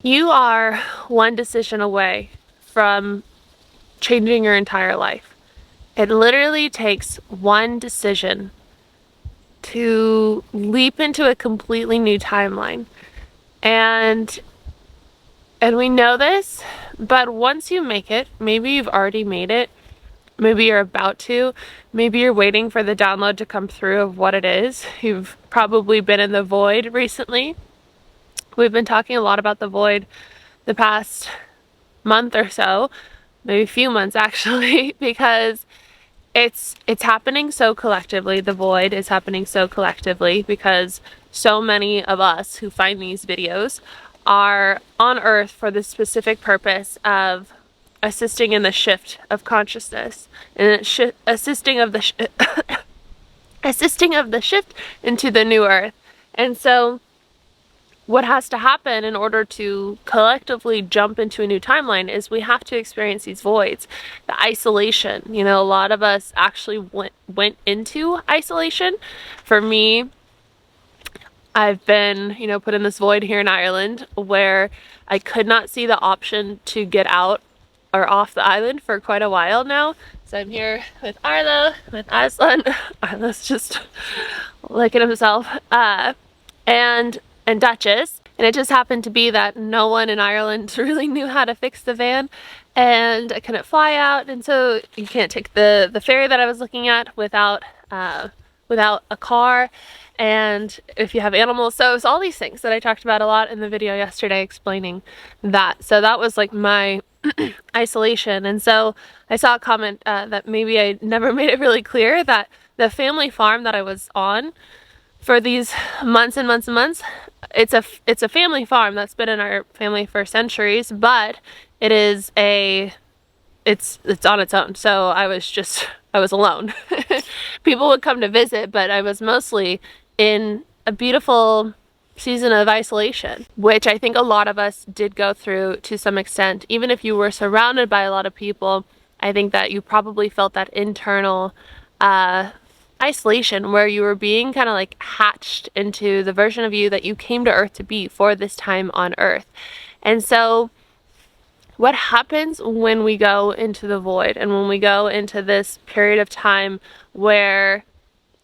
You are one decision away from changing your entire life. It literally takes one decision to leap into a completely new timeline. And we know this, but once you make it, maybe you've already made it, maybe you're about to, maybe you're waiting for the download to come through of what it is. You've probably been in the void recently. We've been talking a lot about the void the past month or so, maybe a few months actually, because it's happening so collectively. The void is happening so collectively because so many of us who find these videos are on Earth for the specific purpose of assisting in the shift of consciousness and assisting of the assisting of the shift into the new Earth. And so what has to happen in order to collectively jump into a new timeline is we have to experience these voids, the isolation. You know, a lot of us actually went into isolation. For me, I've been, put in this void here in Ireland where I could not see the option to get out or off the island for quite a while now. So I'm here with Arlo, with Aslan. Arlo's just licking himself. And Duchess, and it just happened to be that no one in Ireland really knew how to fix the van, and I couldn't fly out, and so you can't take the ferry that I was looking at without a car, and if you have animals. So it's all these things that I talked about a lot in the video yesterday explaining that. So that was like my isolation. And so I saw a comment that maybe I never made it really clear that the family farm that I was on for these months and months and months, it's a family farm that's been in our family for centuries, but it's on its own. So I was alone. People would come to visit, but I was mostly in a beautiful season of isolation, which I think a lot of us did go through to some extent. Even if you were surrounded by a lot of people, I think that you probably felt that internal isolation where you were being kind of like hatched into the version of you that you came to Earth to be for this time on Earth. And so what happens when we go into the void and when we go into this period of time where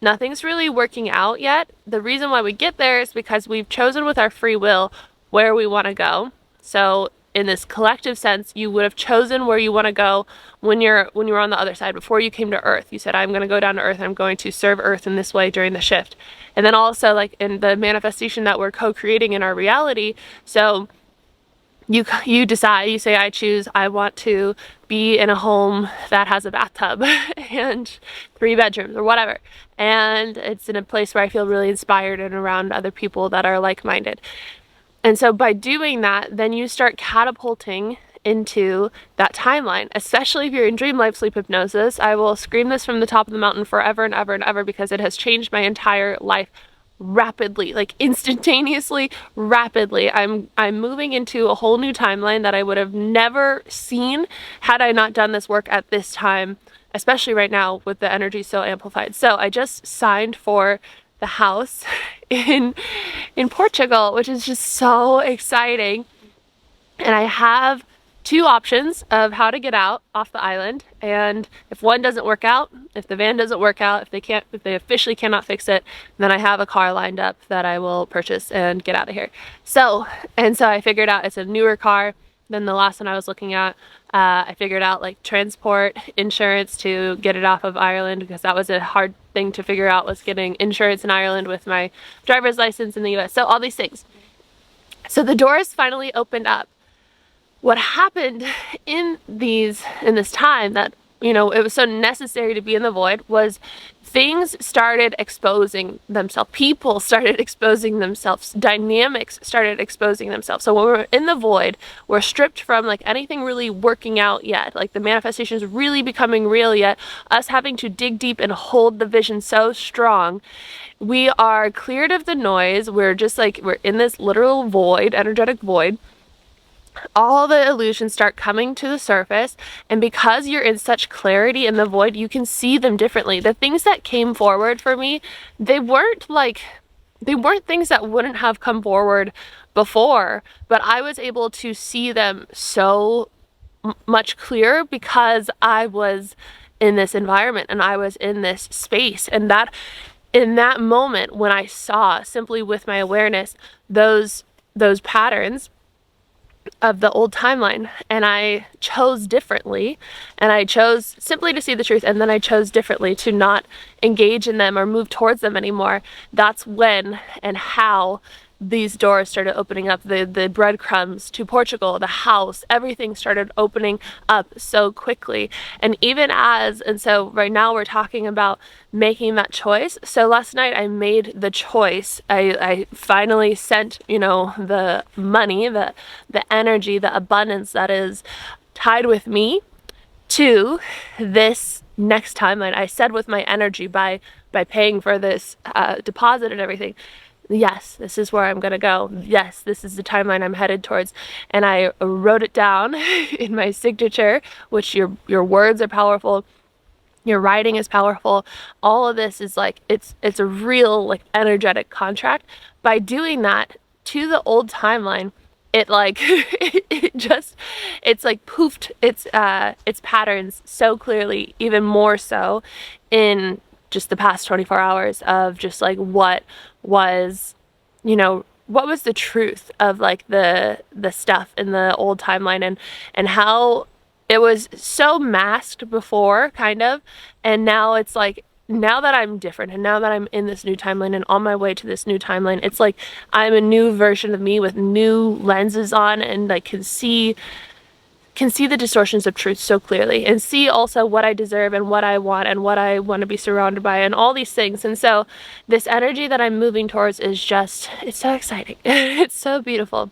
nothing's really working out yet? The reason why we get there is because we've chosen with our free will where we want to go. So in this collective sense, you would have chosen where you want to go when you were on the other side. Before you came to Earth, you said, I'm going to go down to Earth, I'm going to serve Earth in this way during the shift. And then also like in the manifestation that we're co-creating in our reality, so you decide, you say, I want to be in a home that has a bathtub and 3 bedrooms or whatever. And it's in a place where I feel really inspired and around other people that are like-minded. And so by doing that, then you start catapulting into that timeline, especially if you're in dream life sleep hypnosis. I will scream this from the top of the mountain forever and ever and ever because it has changed my entire life rapidly, like instantaneously, rapidly. I'm moving into a whole new timeline that I would have never seen had I not done this work at this time, especially right now with the energy so amplified. So I just signed for the house in Portugal, which is just so exciting. And I have 2 options of how to get out off the island. And if one doesn't work out, if the van doesn't work out, if they officially cannot fix it, then I have a car lined up that I will purchase and get out of here. So I figured out it's a newer car than the last one I was looking at. I figured out like transport insurance to get it off of Ireland, because that was a hard thing to figure out, was getting insurance in Ireland with my driver's license in the US. So all these things. So the doors finally opened up. What happened in this time that, it was so necessary to be in the void was things started exposing themselves. People started exposing themselves. Dynamics started exposing themselves. So when we're in the void, we're stripped from like anything really working out yet, like the manifestations really becoming real yet, us having to dig deep and hold the vision so strong. We are cleared of the noise. We're in this literal void, energetic void. All the illusions start coming to the surface, and because you're in such clarity in the void, you can see them differently. The things that came forward for me, they weren't things that wouldn't have come forward before, but I was able to see them so much clearer because I was in this environment and I was in this space. And that in that moment when I saw simply with my awareness those patterns of the old timeline, and I chose differently, and I chose simply to see the truth, and then I chose differently to not engage in them or move towards them anymore. That's when and how these doors started opening up, the breadcrumbs to Portugal, the house, everything started opening up so quickly. And so right now we're talking about making that choice. So last night I made the choice. I finally sent, the money, the energy, the abundance that is tied with me to this next timeline. I said with my energy by paying for this deposit and everything, yes, this is where I'm going to go. Yes, this is the timeline I'm headed towards. And I wrote it down in my signature, which your words are powerful. Your writing is powerful. All of this is like, it's a real like energetic contract. By doing that to the old timeline, it like, it's like poofed its patterns so clearly, even more so in just the past 24 hours of just like what was the truth of like the stuff in the old timeline, and how it was so masked before, kind of, and now it's like, now that I'm different and now that I'm in this new timeline and on my way to this new timeline, it's like I'm a new version of me with new lenses on, and like can see the distortions of truth so clearly, and see also what I deserve and what I want and what I want to be surrounded by and all these things. And so this energy that I'm moving towards is just, it's so exciting. It's so beautiful.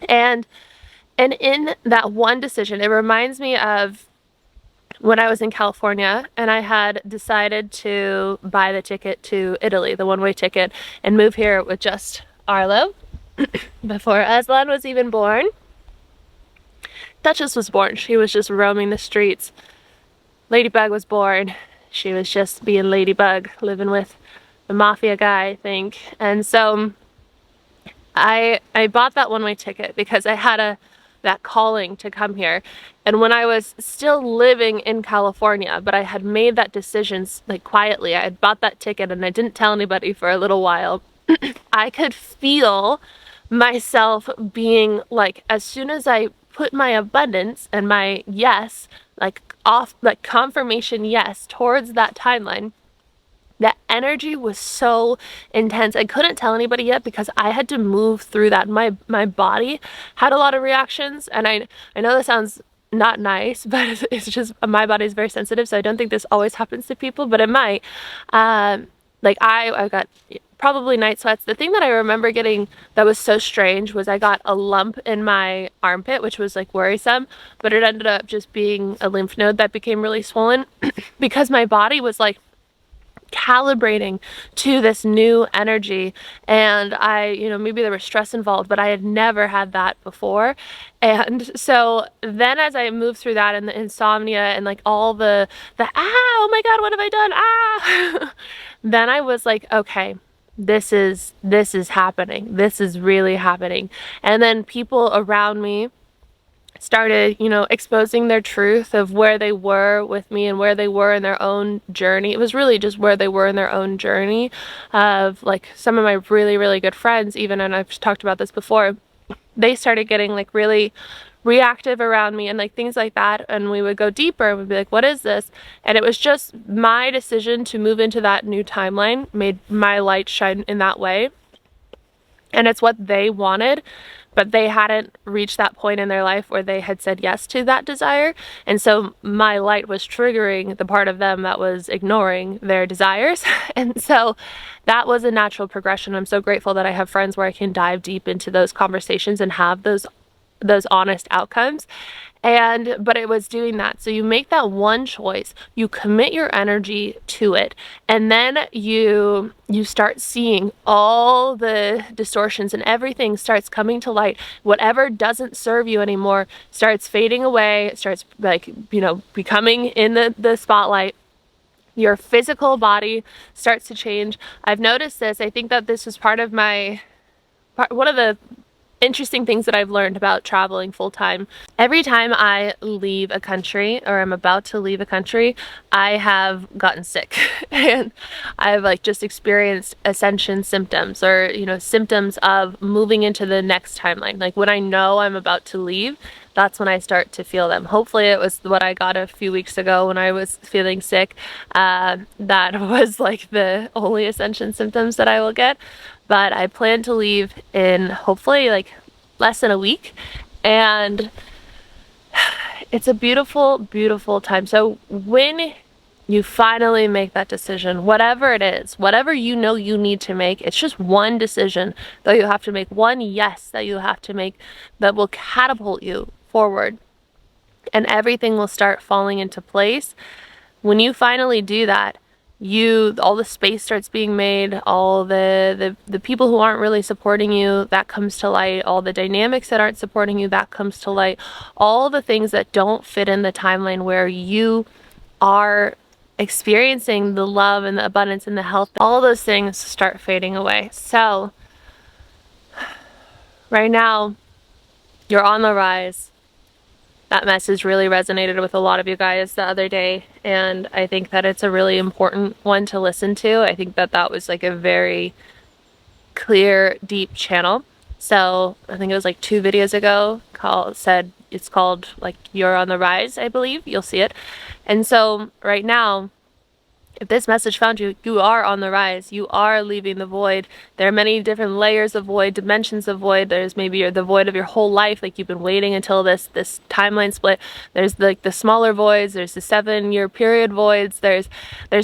And in that one decision, it reminds me of when I was in California and I had decided to buy the ticket to Italy, the one-way ticket, and move here with just Arlo before Aslan was even born. Duchess was born. She was just roaming the streets. Ladybug was born. She was just being Ladybug, living with the mafia guy, I think. And so I bought that one-way ticket because I had that calling to come here. And when I was still living in California, but I had made that decision like quietly, I had bought that ticket and I didn't tell anybody for a little while, I could feel myself being like, as soon as I put my abundance and my yes, like confirmation yes towards that timeline, that energy was so intense. I couldn't tell anybody yet because I had to move through that. My body had a lot of reactions, and I know that sounds not nice, but it's just my body is very sensitive, so I don't think this always happens to people, but it might. Like I got probably night sweats. The thing that I remember getting that was so strange was I got a lump in my armpit, which was like worrisome, but it ended up just being a lymph node that became really swollen because my body was like calibrating to this new energy. And maybe there was stress involved, but I had never had that before. And so then as I moved through that and the insomnia and like all the oh my God, what have I done? Then I was like, okay, this is happening. This is really happening. And then people around me started, exposing their truth of where they were with me and where they were in their own journey. It was really just where they were in their own journey of like some of my really, really good friends even, and I've talked about this before, they started getting like really reactive around me and like things like that, and we would go deeper and we'd be like, what is this? And it was just my decision to move into that new timeline made my light shine in that way. And it's what they wanted, but they hadn't reached that point in their life where they had said yes to that desire. And so my light was triggering the part of them that was ignoring their desires. And so that was a natural progression. I'm so grateful that I have friends where I can dive deep into those conversations and have those honest outcomes. But it was doing that. So you make that one choice, you commit your energy to it, and then you start seeing all the distortions and everything starts coming to light. Whatever doesn't serve you anymore starts fading away. It starts becoming in the spotlight. Your physical body starts to change. I've noticed this. I think that this was one of the interesting things that I've learned about traveling full time. Every time I leave a country or I'm about to leave a country, I have gotten sick and I've like just experienced ascension symptoms, or symptoms of moving into the next timeline. Like when I know I'm about to leave, that's when I start to feel them. Hopefully it was what I got a few weeks ago when I was feeling sick. That was like the only ascension symptoms that I will get. But I plan to leave in hopefully like less than a week, and it's a beautiful, beautiful time. So when you finally make that decision, whatever it is, whatever you know you need to make, it's just one decision that you have to make, one yes that you have to make that will catapult you forward, and everything will start falling into place. When you finally do that, all the space starts being made, all the people who aren't really supporting you, that comes to light, all the dynamics that aren't supporting you, that comes to light, all the things that don't fit in the timeline where you are experiencing the love and the abundance and the health, all those things start fading away. So right now, you're on the rise. That message really resonated with a lot of you guys the other day, and I think that it's a really important one to listen to. I think that was like a very clear, deep channel. So I think it was like 2 videos ago it's called like You're on the Rise, I believe. You'll see it. And so right now, if this message found you, you are on the rise. You are leaving the void. There are many different layers of void, dimensions of void. There's maybe the void of your whole life, like you've been waiting until this timeline split. There's like the smaller voids. There's the 7-year period voids. There's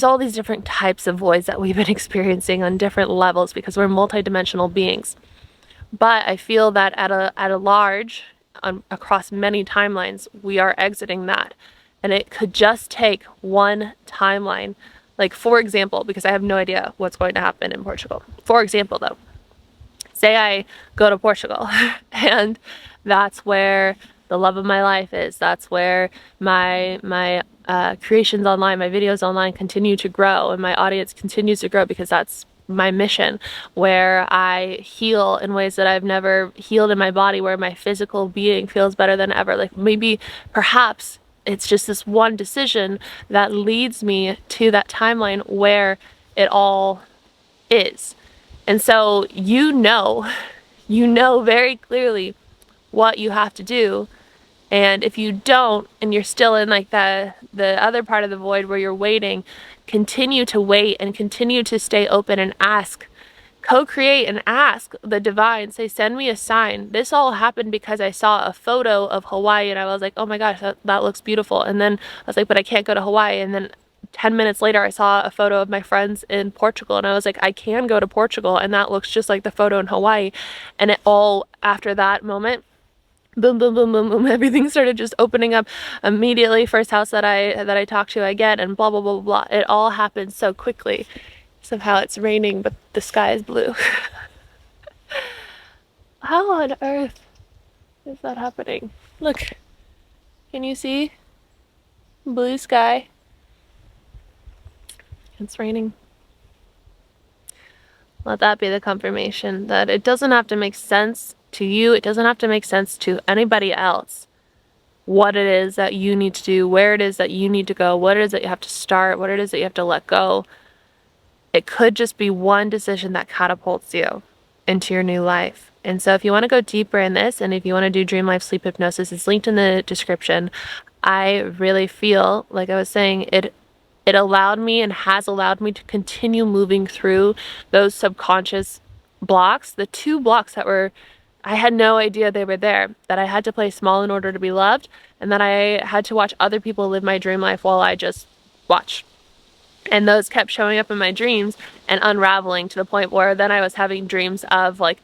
all these different types of voids that we've been experiencing on different levels because we're multidimensional beings. But I feel that at a large, across many timelines, we are exiting that. And it could just take one timeline. Like, for example, because I have no idea what's going to happen in Portugal. For example, though, say I go to Portugal and that's where the love of my life is. That's where my creations online, my videos online continue to grow, and my audience continues to grow because that's my mission, where I heal in ways that I've never healed in my body, where my physical being feels better than ever. Like maybe, perhaps, it's just this one decision that leads me to that timeline where it all is. And so you know very clearly what you have to do. And if you don't, and you're still in like the other part of the void where you're waiting, continue to wait and continue to stay open and ask. Co-create and ask the divine, say, send me a sign. This all happened because I saw a photo of Hawaii and I was like, oh my gosh, that looks beautiful. And then I was like, but I can't go to Hawaii. And then 10 minutes later, I saw a photo of my friends in Portugal and I was like, I can go to Portugal and that looks just like the photo in Hawaii. And it all, after that moment, boom, boom, boom, boom, boom, everything started just opening up immediately. First house that I talked to, I get, and blah, blah, blah, blah. It all happened so quickly. Somehow it's raining, but the sky is blue. How on earth is that happening? Look, can you see? Blue sky. It's raining. Let that be the confirmation that it doesn't have to make sense to you. It doesn't have to make sense to anybody else. What it is that you need to do, where it is that you need to go, what it is that you have to start, what it is that you have to let go. It could just be one decision that catapults you into your new life. And so if you want to go deeper in this, and if you want to do Dream Life Sleep Hypnosis, it's linked in the description. I really feel, like I was saying, it allowed me and has allowed me to continue moving through those subconscious blocks, the 2 blocks that I had no idea they were there, that I had to play small in order to be loved, and that I had to watch other people live my dream life while I just watched. And those kept showing up in my dreams and unraveling to the point where then I was having dreams of like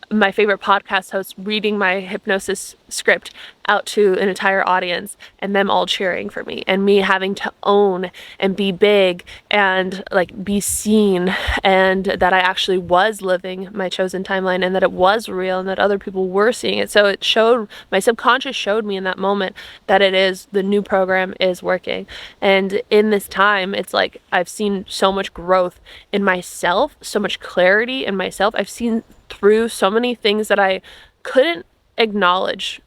my favorite podcast host reading my hypnosis script out to an entire audience and them all cheering for me and me having to own and be big and like be seen, and that I actually was living my chosen timeline and that it was real and that other people were seeing it. So it showed, my subconscious showed me in that moment that it is, the new program is working. And in this time, it's like I've seen so much growth in myself, so much clarity in myself. I've seen through so many things that I couldn't acknowledge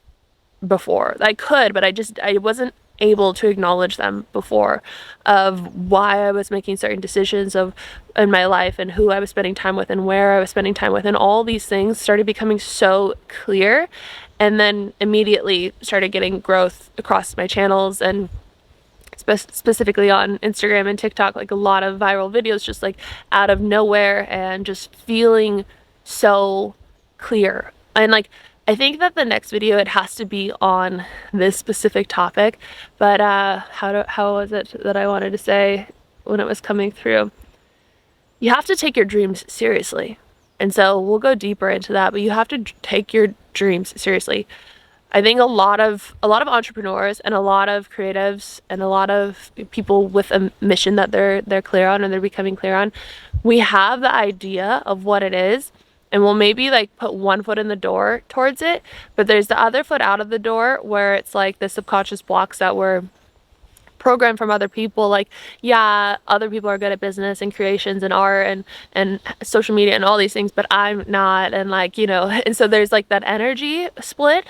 before. I could, but I wasn't able to acknowledge them before, of why I was making certain decisions of in my life and who I was spending time with and where I was spending time with, and all these things started becoming so clear, and then immediately started getting growth across my channels, and specifically on Instagram and TikTok, like a lot of viral videos just like out of nowhere, and just feeling so clear. And like, I think that the next video, it has to be on this specific topic, but how was it that I wanted to say when it was coming through? You have to take your dreams seriously. And so we'll go deeper into that, but you have to take your dreams seriously. I think a lot of entrepreneurs and a lot of creatives and a lot of people with a mission that they're clear on, and they're becoming clear on, we have the idea of what it is, and we'll maybe like put one foot in the door towards it, but there's the other foot out of the door where it's like the subconscious blocks that were programmed from other people, like, yeah, other people are good at business and creations and art and social media and all these things, but I'm not, and like, you know, and so there's like that energy split.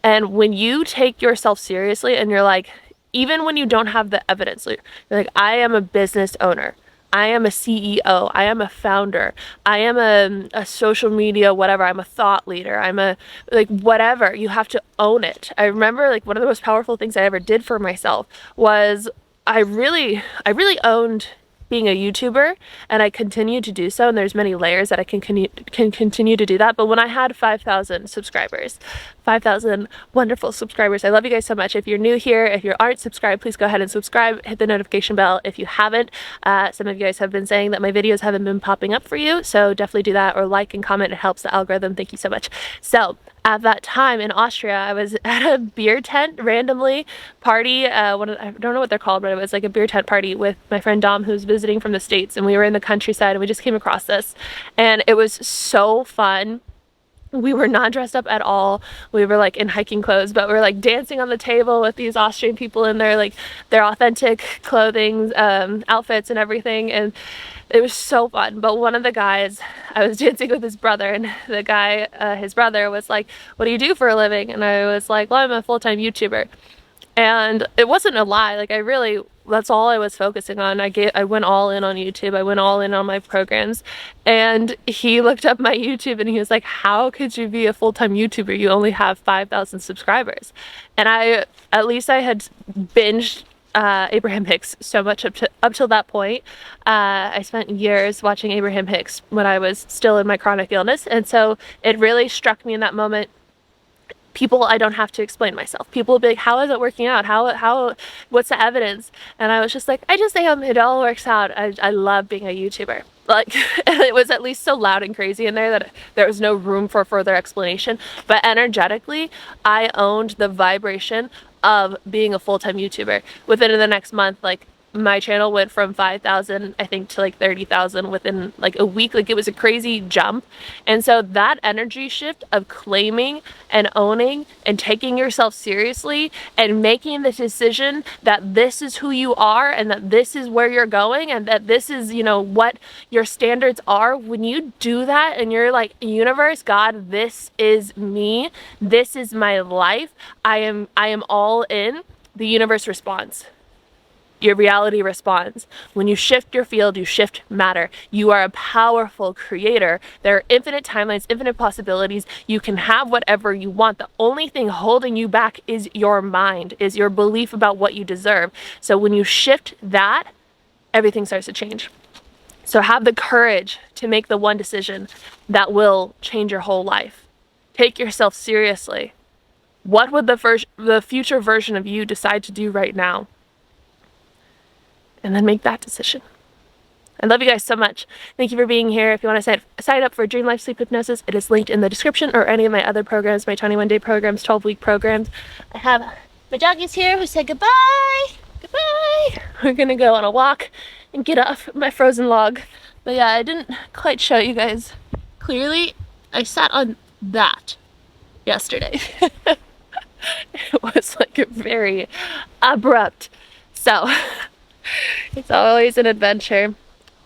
And when you take yourself seriously and you're like, even when you don't have the evidence, you're like, I am a business owner, I am a CEO, I am a founder, I am a social media, whatever, I'm a thought leader, I'm a, like, whatever, you have to own it. I remember like one of the most powerful things I ever did for myself was I really owned being a YouTuber, and I continue to do so, and there's many layers that I can continue to do that. But when I had 5,000 subscribers, 5,000 wonderful subscribers, I love you guys so much. If you're new here, if you aren't subscribed, please go ahead and subscribe, hit the notification bell if you haven't. Some of you guys have been saying that my videos haven't been popping up for you, so definitely do that, or like and comment, it helps the algorithm. Thank you so much. So at that time in Austria, I was at a beer tent randomly party. I don't know what they're called, but it was like a beer tent party with my friend Dom, who's visiting from the States, and we were in the countryside, and we just came across this, and it was so fun. We were not dressed up at all. We were like in hiking clothes, but we were like dancing on the table with these Austrian people in their like their authentic clothing, outfits and everything, and it was so fun. But one of the guys, I was dancing with his brother, and the guy, his brother was like, what do you do for a living? And I was like, well, I'm a full-time YouTuber. And it wasn't a lie, like that's all I was focusing on. I went all in on YouTube, I went all in on my programs, and he looked up my YouTube and he was like, how could you be a full-time YouTuber? You only have 5,000 subscribers. And at least I had binged Abraham Hicks so much up till that point. I spent years watching Abraham Hicks when I was still in my chronic illness, and so it really struck me in that moment. People, I don't have to explain myself. People will be like, how is it working out? How, what's the evidence? And I was just like, I just am, it all works out. I love being a YouTuber. Like, it was at least so loud and crazy in there that there was no room for further explanation. But energetically, I owned the vibration of being a full-time YouTuber. Within the next month, like, my channel went from 5,000 I think to like 30,000 within like a week. Like, it was a crazy jump. And so that energy shift of claiming and owning and taking yourself seriously and making the decision that this is who you are and that this is where you're going and that this is, you know, what your standards are, when you do that and you're like, universe, God, this is me, this is my life, I am all in, the universe responds. Your reality responds. When you shift your field, you shift matter. You are a powerful creator. There are infinite timelines, infinite possibilities. You can have whatever you want. The only thing holding you back is your mind, is your belief about what you deserve. So when you shift that, everything starts to change. So have the courage to make the one decision that will change your whole life. Take yourself seriously. What would the future version of you decide to do right now? And then make that decision. I love you guys so much. Thank you for being here. If you want to sign up for Dream Life Sleep Hypnosis, it is linked in the description, or any of my other programs, my 21-day programs, 12-week programs. I have my doggies here who said goodbye. Goodbye. We're gonna go on a walk and get off my frozen log. But yeah, I didn't quite show you guys clearly. I sat on that yesterday. It was like a very abrupt. So it's always an adventure.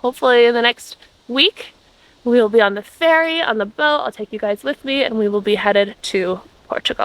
Hopefully in the next week We will be on the ferry, on the boat. I'll take you guys with me, and we will be headed to Portugal.